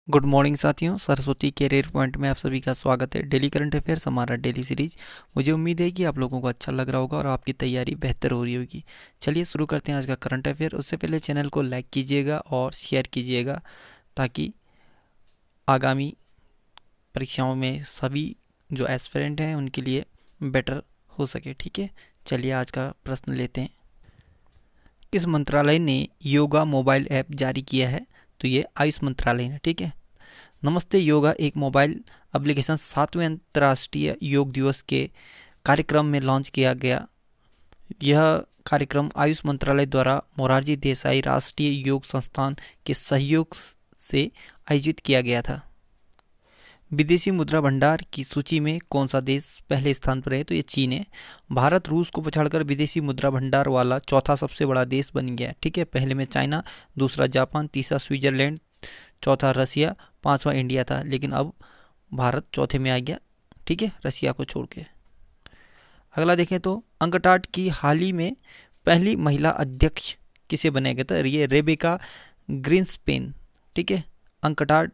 Good morning साथियों, Saraswati career point में आप सभी का स्वागत है। डेली करंट अफेयर्स हमारा डेली सीरीज। मुझे उम्मीद है कि आप लोगों को अच्छा लग रहा होगा और आपकी तैयारी बेहतर हो रही होगी। चलिए शुरू करते हैं आज का करंट अफेयर। उससे पहले चैनल को लाइक कीजिएगा और शेयर कीजिएगा ताकि आगामी परीक्षाओं में सभी जो एस्पिरेंट हैं उनके लिए बेटर हो सके। ठीक है, चलिए आज का प्रश्न लेते हैं। किस मंत्रालय ने योगा मोबाइल ऐप जारी किया है? तो ये आयुष मंत्रालय ने। ठीक है, नमस्ते योगा एक मोबाइल एप्लीकेशन 7वें अंतर्राष्ट्रीय योग दिवस के कार्यक्रम में लॉन्च किया गया। यह कार्यक्रम आयुष मंत्रालय द्वारा मोरारजी देसाई राष्ट्रीय योग संस्थान के सहयोग से आयोजित किया गया था। विदेशी मुद्रा भंडार की सूची में कौन सा देश पहले स्थान पर है? तो ये चीन है। भारत रूस को पछाड़कर विदेशी मुद्रा भंडार वाला चौथा सबसे बड़ा देश बन गया। ठीक है, पहले में चाइना, दूसरा जापान, तीसरा स्विट्जरलैंड, चौथा रसिया, पांचवा इंडिया था, लेकिन अब भारत चौथे में आ गया। ठीक है, रसिया को छोड़ के। अगला देखें तो अंकटाड की हाल ही में पहली महिला अध्यक्ष किसे बनाया गया था? ये रेबेका ग्रीन्सपेन। ठीक है, अंकटाड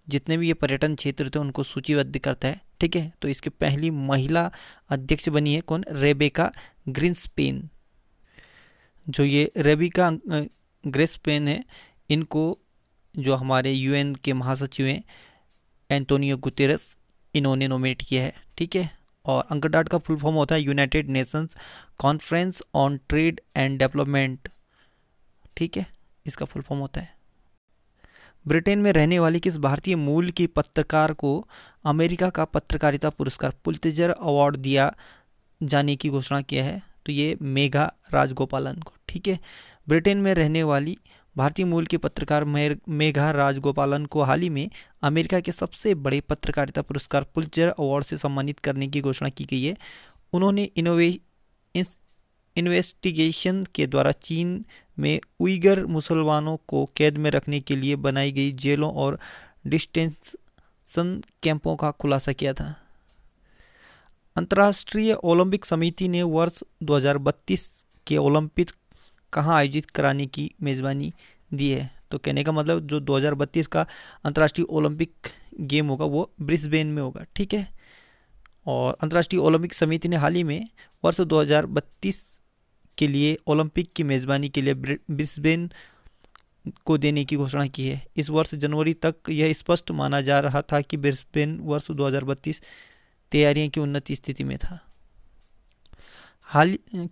जितने भी ये पर्यटन क्षेत्र थे उनको सूचीबद्ध करता है। ठीक है, तो इसके पहली महिला अध्यक्ष बनी है कौन? रेबेका ग्रीन्सपेन। जो ये रेबिका ग्रीन्सपेन है, इनको जो हमारे यूएन के महासचिव हैं एंटोनियो गुतेरस, इन्होंने नोमिनेट किया है। ठीक है, और अंकटाड का फुल फॉर्म होता है United Nations conference on trade and development. ठीक है, इसका फुल फॉर्म होता है। ब्रिटेन में रहने वाली किस भारतीय मूल की पत्रकार को अमेरिका का पत्रकारिता पुरस्कार पुलित्जर अवार्ड दिया जाने की घोषणा किया है? तो ये मेघा राजगोपालन को। ठीक है, ब्रिटेन में रहने वाली भारतीय मूल के पत्रकार मेघा राजगोपालन को हाल ही में अमेरिका के सबसे बड़े पत्रकारिता पुरस्कार पुलित्जर अवार्ड से सम्मानित करने की घोषणा की गई है। उन्होंने इन्वेस्टिगेशन के द्वारा चीन में उइगर मुसलमानों को कैद में रखने के लिए बनाई गई जेलों और डिटेंशन कैंपों का खुलासा किया था। अंतर्राष्ट्रीय ओलंपिक समिति ने वर्ष 2032 के ओलंपिक कहाँ आयोजित कराने की मेज़बानी दी है? तो कहने का मतलब जो 2032 का अंतर्राष्ट्रीय ओलंपिक गेम होगा वो ब्रिस्बेन में होगा। ठीक है, और अंतर्राष्ट्रीय ओलंपिक समिति ने हाल ही में वर्ष 2032 के लिए ओलंपिक की मेज़बानी के लिए ब्रिस्बेन को देने की घोषणा की है। इस वर्ष जनवरी तक यह स्पष्ट माना जा रहा था कि ब्रिस्बेन वर्ष 2032 तैयारियों की उन्नति स्थिति में था।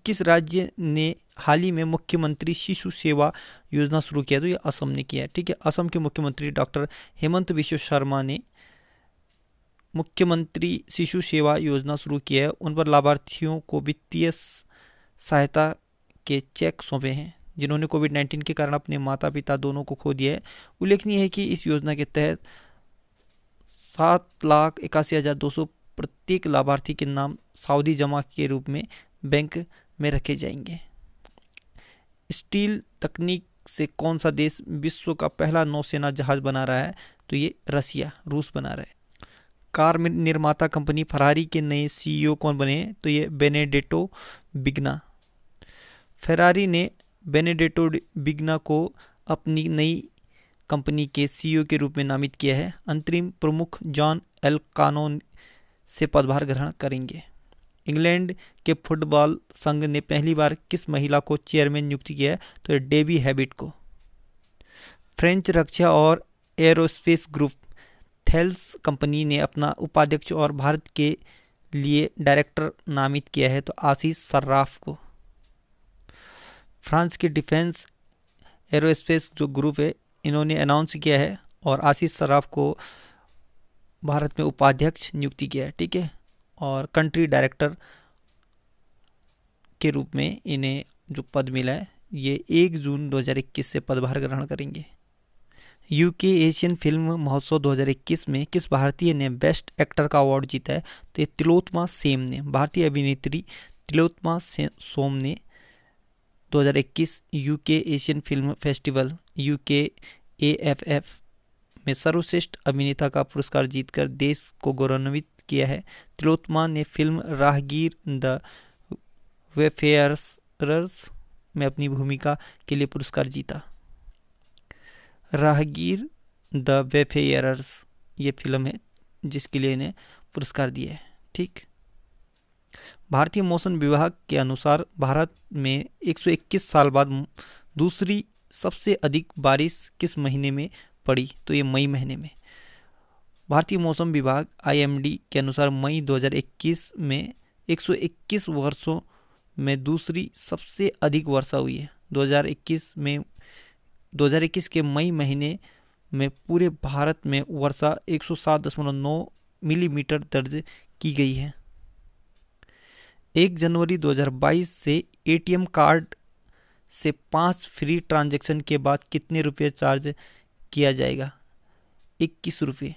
किस राज्य ने हाल ही में मुख्यमंत्री शिशु सेवा योजना शुरू किया? तो ये असम ने किया है। ठीक है, असम के मुख्यमंत्री डॉक्टर हेमंत बिश्व शर्मा ने मुख्यमंत्री शिशु सेवा योजना शुरू किया है। उन पर लाभार्थियों को वित्तीय सहायता के चेक सौंपे हैं जिन्होंने कोविड-19 के कारण अपने माता पिता दोनों को खो दिया है। उल्लेखनीय है कि इस योजना के तहत 7,81,200 प्रत्येक लाभार्थी के नाम सावधि जमा के रूप में बैंक में रखे जाएंगे। स्टील तकनीक से कौन सा देश विश्व का पहला नौसेना जहाज बना रहा है? तो ये रसिया, रूस बना रहा है। कार निर्माता कंपनी फरारी के नए सीईओ कौन बने हैं? तो ये बेनेडेटो बिग्ना। फेरारी ने बेनेडेटो बिग्ना को अपनी नई कंपनी के सीईओ के रूप में नामित किया है। अंतरिम प्रमुख जॉन एल्कानो से पदभार ग्रहण करेंगे। इंग्लैंड के फुटबॉल संघ ने पहली बार किस महिला को चेयरमैन नियुक्त किया है? तो डेबी हैबिट को। फ्रेंच रक्षा और एरोस्पेस ग्रुप थेल्स कंपनी ने अपना उपाध्यक्ष और भारत के लिए डायरेक्टर नामित किया है? तो आशीष सर्राफ को। फ्रांस के डिफेंस एरोस्पेस जो ग्रुप है इन्होंने अनाउंस किया है और आशीष सर्राफ को भारत में उपाध्यक्ष नियुक्ति किया है। ठीक है, और कंट्री डायरेक्टर के रूप में इन्हें जो पद मिला है ये 1 जून 2021 से पदभार ग्रहण करेंगे। यूके एशियन फिल्म महोत्सव 2021 में किस भारतीय ने बेस्ट एक्टर का अवार्ड जीता है? तो ये तिलोत्तमा सेम ने। भारतीय अभिनेत्री तिलोत्तमा सोम ने 2021 UK Asian film festival UK AFF में सर्वश्रेष्ठ अभिनेता का पुरस्कार जीतकर देश को गौरवान्वित किया है। तिलोत्तमा ने फिल्म राहगीर द वेफेयरर्स में अपनी भूमिका के लिए पुरस्कार जीता। राहगीर द वेफेयरर्स ये फिल्म है जिसके लिए इन्हें पुरस्कार दिया है। ठीक। भारतीय मौसम विभाग के अनुसार भारत में 121 साल बाद दूसरी सबसे अधिक बारिश किस महीने में पड़ी? तो ये मई महीने में। भारतीय मौसम विभाग IMD के अनुसार मई 2021 में 121 वर्षों में दूसरी सबसे अधिक वर्षा हुई है। 2021 के मई महीने में पूरे भारत में वर्षा 107.9 मिलीमीटर दर्ज की गई है। 1 जनवरी 2022 से ATM कार्ड से 5 फ्री ट्रांजैक्शन के बाद कितने रुपये चार्ज किया जाएगा? 21 रुपये।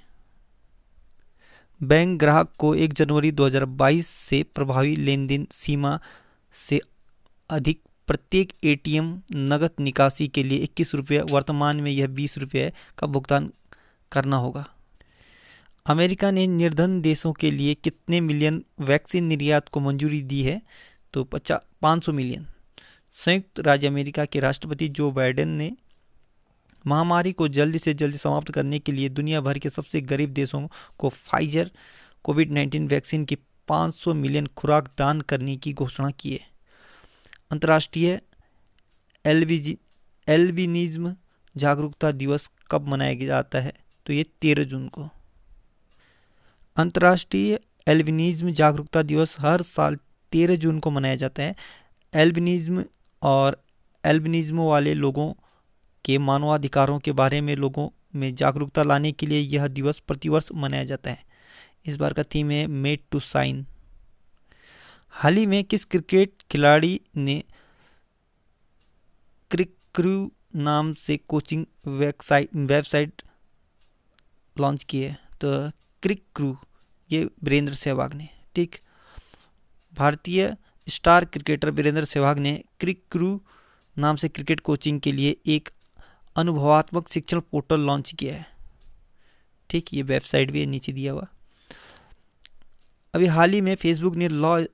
बैंक ग्राहक को 1 जनवरी 2022 से प्रभावी लेन देन सीमा से अधिक प्रत्येक ATM नगद निकासी के लिए 21 रुपये, वर्तमान में यह 20 रुपये का भुगतान करना होगा। अमेरिका ने निर्धन देशों के लिए कितने मिलियन वैक्सीन निर्यात को मंजूरी दी है? तो 500 मिलियन। संयुक्त राज्य अमेरिका के राष्ट्रपति जो बाइडेन ने महामारी को जल्दी से जल्दी समाप्त करने के लिए दुनिया भर के सबसे गरीब देशों को फाइजर कोविड-19 वैक्सीन की 500 मिलियन खुराक दान करने की घोषणा की है। अंतर्राष्ट्रीय एल्बिनिज्म जागरूकता दिवस कब मनाया जाता है? तो ये 13 जून को। अंतर्राष्ट्रीय एल्बिनिज्म जागरूकता दिवस हर साल 13 जून को मनाया जाता है। एल्बिनिज्म और एल्बिनिज्म वाले लोगों के मानवाधिकारों के बारे में लोगों में जागरूकता लाने के लिए यह दिवस प्रतिवर्ष मनाया जाता है। इस बार का थीम है मेड टू साइन। हाल ही में किस क्रिकेट खिलाड़ी ने क्रिकक्रू नाम से कोचिंग वेबसाइट लॉन्च की है? तो क्रिकक्रू ये वीरेंद्र सहवाग ने। ठीक। भारतीय स्टार क्रिकेटर वीरेंद्र सहवाग ने क्रिकक्रू नाम से क्रिकेट कोचिंग के लिए एक अनुभवात्मक शिक्षण पोर्टल लॉन्च किया है। ठीक। ये वेबसाइट भी है नीचे दिया हुआ। अभी हाल ही में फेसबुक ने लॉ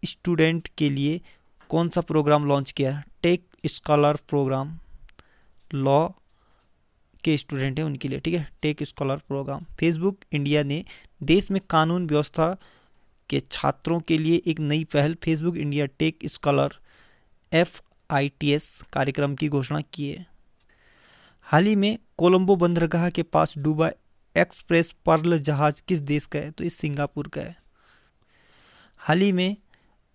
स्टूडेंट के लिए कौन सा प्रोग्राम लॉन्च किया? Tech scholar programme. लॉ के स्टूडेंट हैं उनके लिए। ठीक है, tech scholar programme. Facebook India ने देश में कानून व्यवस्था के छात्रों के लिए एक नई पहल Facebook India tech scholar FITS कार्यक्रम की घोषणा की है। हाल ही में कोलंबो बंदरगाह के पास डूबा एक्सप्रेस पर्ल जहाज किस देश का है? तो ये सिंगापुर का है। हाल ही में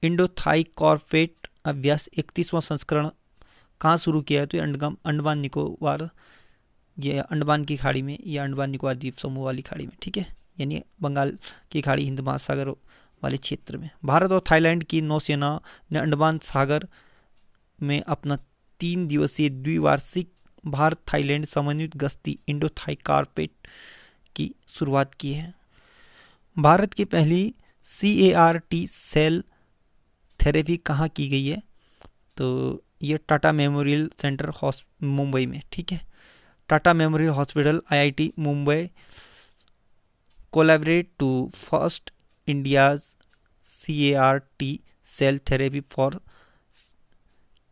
इंडो थाई कॉर्पोरेट अभ्यास 31वां संस्करण कहाँ शुरू किया है? तो ये अंडमान निकोबार, ये अंडमान की खाड़ी में, या अंडमान निकोबार द्वीप समूह वाली खाड़ी में। ठीक है, यानी बंगाल की खाड़ी, हिंद महासागर वाले क्षेत्र में। भारत और थाईलैंड की नौसेना ने अंडमान सागर में अपना 3 दिवसीय द्विवार्षिक भारत थाईलैंड समन्वित गश्ती इंडो थाई कॉर्पोरेट की शुरुआत की है। भारत की पहली CAR-T सेल थेरेपी कहाँ की गई है? तो ये टाटा मेमोरियल सेंटर मुंबई में। ठीक है, Tata memorial hospital IIT Mumbai collaborate to first India's CAR-T cell therapy for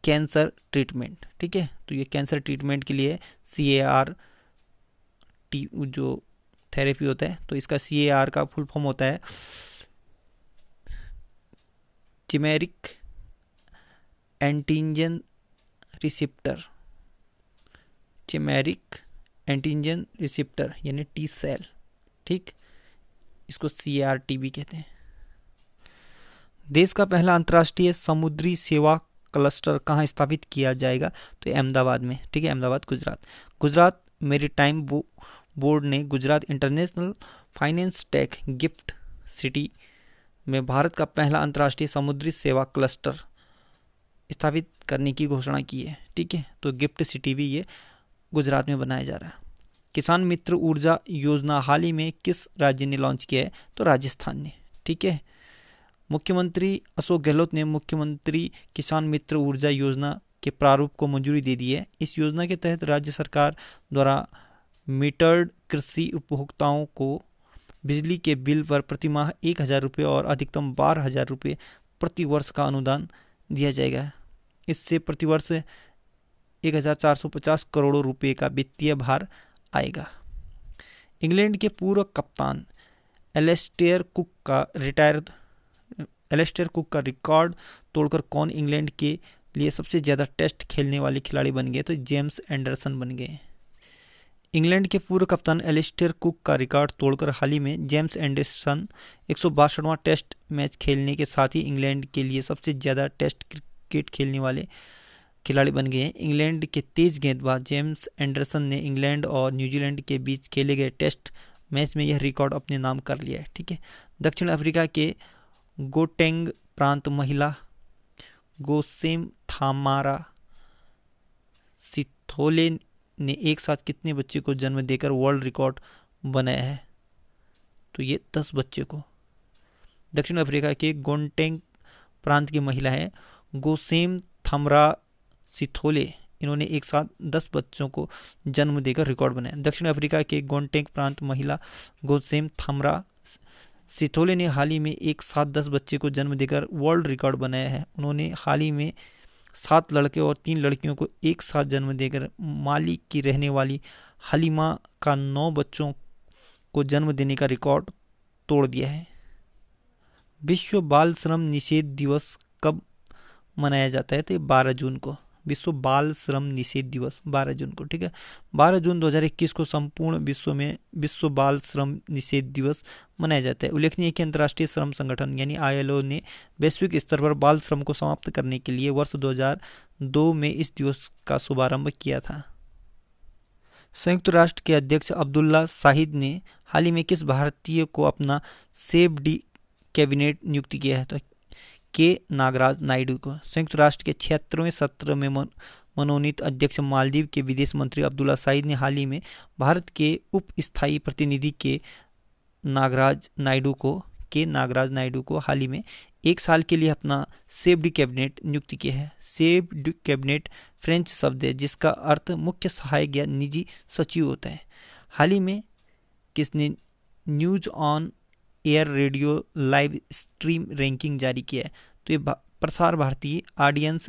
cancer treatment. ठीक है, तो ये कैंसर ट्रीटमेंट के लिए CAR-T जो थेरेपी होता है, तो इसका CAR का फुल फॉर्म होता है चिमेरिक एंटीजन रिसेप्टर। चिमेरिक एंटीजन रिसेप्टर यानी T सेल। ठीक, इसको CAR-T भी कहते हैं। देश का पहला अंतर्राष्ट्रीय समुद्री सेवा क्लस्टर कहाँ स्थापित किया जाएगा? तो अहमदाबाद में। ठीक है, अहमदाबाद गुजरात मैरीटाइम बोर्ड ने Gujarat international finance take gift city में भारत का पहला अंतर्राष्ट्रीय समुद्री सेवा क्लस्टर स्थापित करने की घोषणा की है। ठीक है, तो गिफ्ट सिटी भी ये गुजरात में बनाया जा रहा है। किसान मित्र ऊर्जा योजना हाल ही में किस राज्य ने लॉन्च किया है? तो राजस्थान ने। ठीक है, मुख्यमंत्री अशोक गहलोत ने मुख्यमंत्री किसान मित्र ऊर्जा योजना के प्रारूप को मंजूरी दे दी है। इस योजना के तहत राज्य सरकार द्वारा मीटर्ड कृषि उपभोक्ताओं को बिजली के बिल पर प्रतिमाह 1,000 रुपये और अधिकतम 12,000 रुपये प्रति वर्ष का अनुदान दिया जाएगा। इससे प्रतिवर्ष 1,450 करोड़ रुपये का वित्तीय भार आएगा। इंग्लैंड के पूर्व कप्तान एलेस्टेयर कुक का रिकॉर्ड तोड़कर कौन इंग्लैंड के लिए सबसे ज़्यादा टेस्ट खेलने वाले खिलाड़ी बन गए? तो जेम्स एंडरसन बन गए। इंग्लैंड के पूर्व कप्तान एलिस्टेयर कुक का रिकॉर्ड तोड़कर हाल ही में जेम्स एंडरसन 162वां टेस्ट मैच खेलने के साथ ही इंग्लैंड के लिए सबसे ज़्यादा टेस्ट क्रिकेट खेलने वाले खिलाड़ी बन गए हैं। इंग्लैंड के तेज गेंदबाज जेम्स एंडरसन ने इंग्लैंड और न्यूजीलैंड के बीच खेले गए टेस्ट मैच में यह रिकॉर्ड अपने नाम कर लिया है। ठीक है। दक्षिण अफ्रीका के गोटेंग प्रांत महिला गोसेम थामारा सिथोले ने एक साथ कितने बच्चे को जन्म देकर वर्ल्ड रिकॉर्ड बनाया है? तो ये 10 बच्चे को। दक्षिण अफ्रीका के गोटेंग प्रांत की महिला है गोसेम थामरा सिथोले, इन्होंने एक साथ 10 बच्चों को जन्म देकर रिकॉर्ड बनाया। दक्षिण अफ्रीका के गोटेंग प्रांत महिला गोसेम थामरा सिथोले ने हाल ही में एक साथ 10 बच्चे को जन्म देकर वर्ल्ड रिकॉर्ड बनाया है। उन्होंने हाल ही में 7 लड़के और 3 लड़कियों को एक साथ जन्म देकर माली की रहने वाली हलीमा का 9 बच्चों को जन्म देने का रिकॉर्ड तोड़ दिया है। विश्व बाल श्रम निषेध दिवस कब मनाया जाता है? तो 12 जून को। विश्व बाल श्रम निषेध दिवस 12 जून को। ठीक है। 12 जून 2021 को संपूर्ण विश्व में विश्व बाल श्रम निषेध दिवस मनाया जाता है। उल्लेखनीय है कि अंतर्राष्ट्रीय श्रम संगठन यानी ILO ने वैश्विक स्तर पर बाल श्रम को समाप्त करने के लिए वर्ष 2002 में इस दिवस का शुभारंभ किया था। संयुक्त राष्ट्र के अध्यक्ष अब्दुल्ला शाहिद ने हाल ही में किस भारतीय को अपना सेफ डी कैबिनेट नियुक्त किया है? तो के नागराज नायडू को। संयुक्त राष्ट्र के 76वें सत्र में मनोनीत अध्यक्ष मालदीव के विदेश मंत्री अब्दुल्ला शाहिद ने हाल ही में भारत के उप स्थायी प्रतिनिधि के नागराज नायडू को हाल ही में 1 साल के लिए अपना सेफ डी कैबिनेट नियुक्त किया है। सेफ डी कैबिनेट फ्रेंच शब्द है जिसका अर्थ मुख्य सहायक या निजी सचिव होता है। हाल ही में किसने news on air radio live stream ranking जारी किया है? तो ये प्रसार भारती ऑडियंस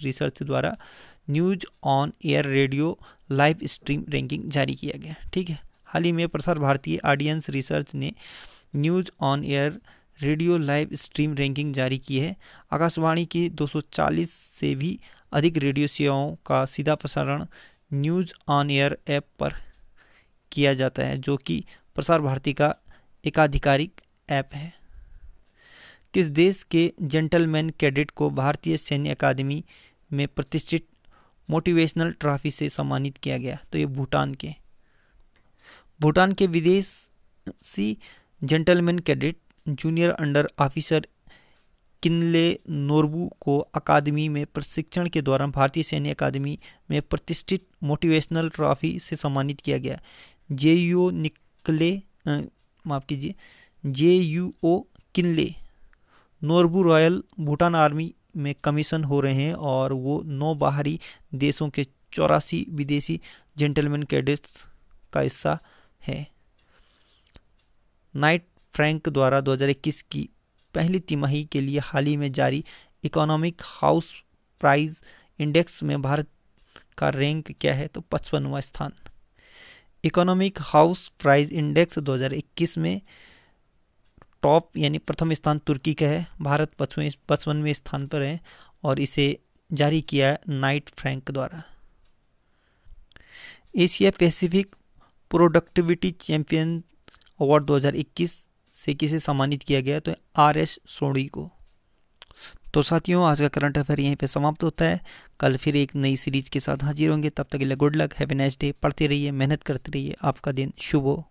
रिसर्च द्वारा news on air radio live stream ranking जारी किया गया। ठीक है। हाल ही में प्रसार भारती ऑडियंस रिसर्च ने news on air radio live stream ranking जारी की है। आकाशवाणी की 240 से भी अधिक रेडियो सेवाओं का सीधा प्रसारण न्यूज ऑन एयर ऐप पर किया जाता है जो कि प्रसार भारती का एकाधिकारिक ऐप है। किस देश के जेंटलमैन कैडेट को भारतीय सैन्य अकादमी में प्रतिष्ठित मोटिवेशनल ट्रॉफी से सम्मानित किया गया? तो ये भूटान के विदेशी gentleman cadet junior under officer Kinley Norbu को अकादमी में प्रशिक्षण के दौरान भारतीय सैन्य अकादमी में प्रतिष्ठित मोटिवेशनल ट्रॉफी से सम्मानित किया गया। JUO Kinley Norbu royal Bhutan army में कमीशन हो रहे हैं और वो 9 बाहरी देशों के 84 विदेशी जेंटलमैन कैडेट्स का हिस्सा है। नाइट फ्रैंक द्वारा 2021 की पहली तिमाही के लिए हाल ही में जारी इकोनॉमिक हाउस प्राइस इंडेक्स में भारत का रैंक क्या है? तो 55वां स्थान। इकोनॉमिक हाउस प्राइस इंडेक्स 2021 में टॉप यानी प्रथम स्थान तुर्की का है। भारत 55वें स्थान पर है और इसे जारी किया है नाइट फ्रैंक द्वारा। Asia Pacific productivity champion award 2021 से किसे सम्मानित किया गया? तो RS सोडी को। तो साथियों, आज का करंट अफेयर यहीं पे समाप्त होता है। कल फिर एक नई सीरीज के साथ हाजिर होंगे। तब तक के लिए good luck, have a nice day. पढ़ते रहिए, मेहनत करते रहिए। आपका दिन शुभ हो।